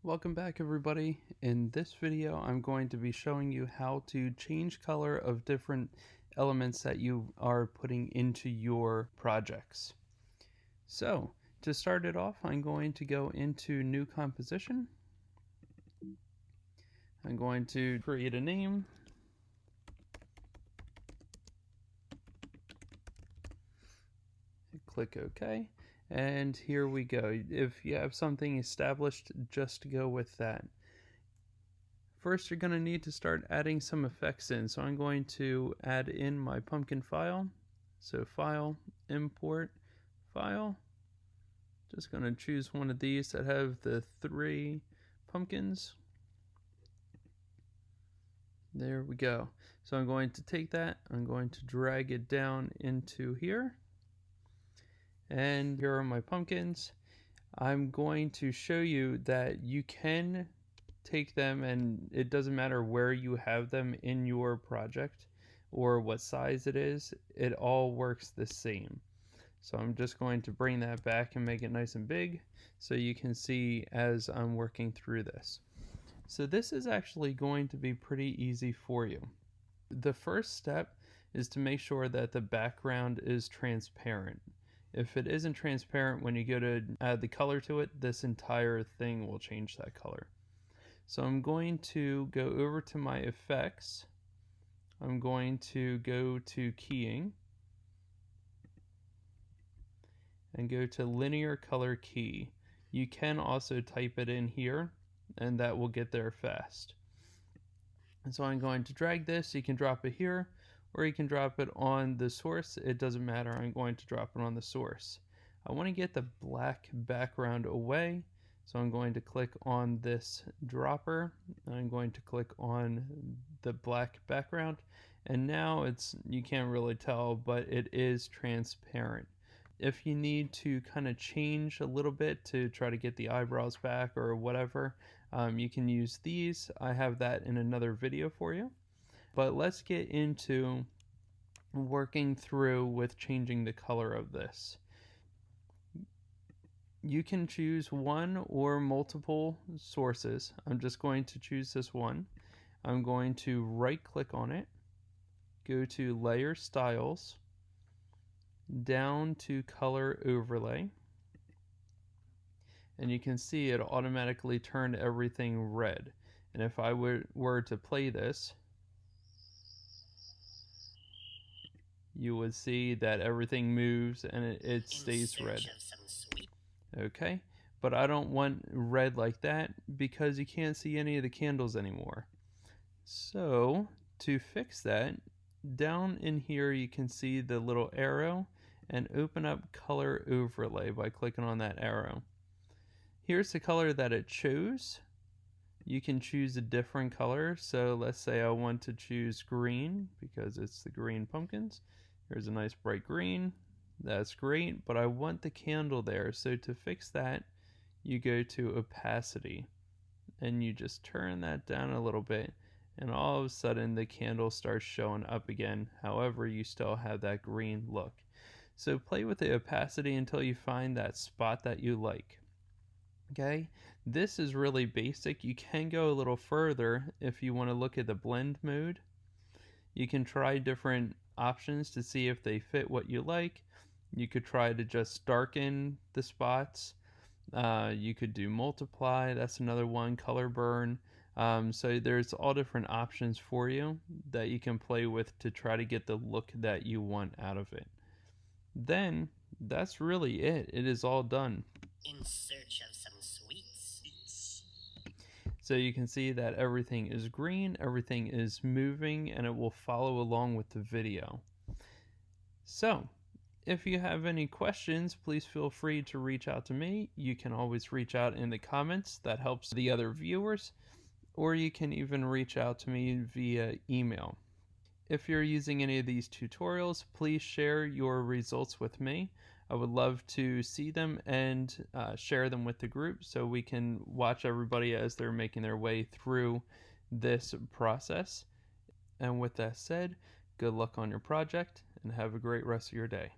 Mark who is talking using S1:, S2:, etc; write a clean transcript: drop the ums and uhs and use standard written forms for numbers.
S1: Welcome back everybody. In this video I'm going to be showing you how to change color of different elements that you are putting into your projects. So to start it off, I'm going to go into new composition. I'm going to create a name. Click OK. And here we go. If you have something established, just go with that. First, you're going to need to start adding some effects in. So I'm going to add in my pumpkin file. So File, Import, File. Just going to choose one of these that have the 3 pumpkins. There we go. So I'm going to take that, I'm going to drag it down into here. And here are my pumpkins. I'm going to show you that you can take them, and it doesn't matter where you have them in your project or what size it is, it all works the same. So I'm just going to bring that back and make it nice and big so you can see as I'm working through this. So this is actually going to be pretty easy for you. The first step is to make sure that the background is transparent. If it isn't transparent, when you go to add the color to it, this entire thing will change that color. So I'm going to go over to my effects. I'm going to go to keying and go to linear color key. You can also type it in here and that will get there fast. And so I'm going to drag this. You can drop it here or you can drop it on the source. It doesn't matter. I'm going to drop it on the source. I want to get the black background away. So I'm going to click on this dropper. I'm going to click on the black background. And now you can't really tell, but it is transparent. If you need to kind of change a little bit to try to get the eyebrows back or whatever, you can use these. I have that in another video for you. But let's get into working through with changing the color of this. You can choose one or multiple sources. I'm just going to choose this one. I'm going to right click on it, go to Layer Styles, down to Color Overlay, and you can see it automatically turned everything red. And if I were to play this, you would see that everything moves and it stays red. Okay, but I don't want red like that because you can't see any of the candles anymore. So to fix that, down in here you can see the little arrow and open up Color Overlay by clicking on that arrow. Here's the color that it chose. You can choose a different color. So let's say I want to choose green because it's the green pumpkins. Here's a nice bright green. That's great, but I want the candle there. So to fix that, you go to opacity and you just turn that down a little bit, and all of a sudden the candle starts showing up again. However, you still have that green look. So play with the opacity until you find that spot that you like. Okay, this is really basic. You can go a little further if you want to look at the blend mode. You can try different options to see if they fit what you like. You could try to just darken the spots. You could do multiply, that's another one, color burn. So there's all different options for you that you can play with to try to get the look that you want out of it. Then that's really it. It is all done.
S2: In search of some sweets.
S1: So you can see that everything is green, everything is moving, and it will follow along with the video. So if you have any questions, please feel free to reach out to me. You can always reach out in the comments. That helps the other viewers. Or you can even reach out to me via email. If you're using any of these tutorials, please share your results with me. I would love to see them and share them with the group so we can watch everybody as they're making their way through this process. And with that said, good luck on your project and have a great rest of your day.